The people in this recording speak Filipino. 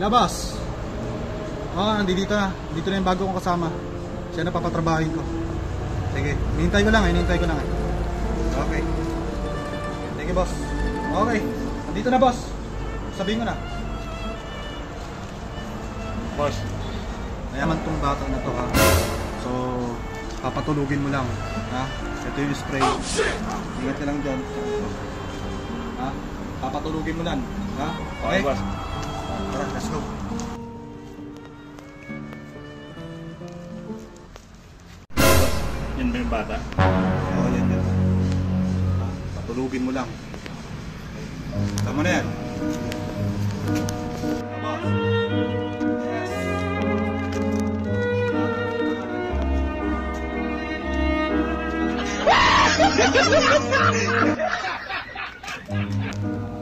Yeah, boss. Nandito na. Dito na yung bago kong kasama. Siya na papatrabahin ko. Sige, hinihintay ko lang eh. Okay. Sige, boss. Okay. Nandito na, boss. Sabihin ko na. Boss. Mayaman tong bata na to, ha. So, papatulugin mo lang, ha. Ito yung spray. Ingat ka lang dyan. Ha? Papatulugin mo lang, ha. Okay, boss. Tara, let's go. Yan ba yung bata? Oo, yan. Patulugin mo lang. Tama na yan. Yes.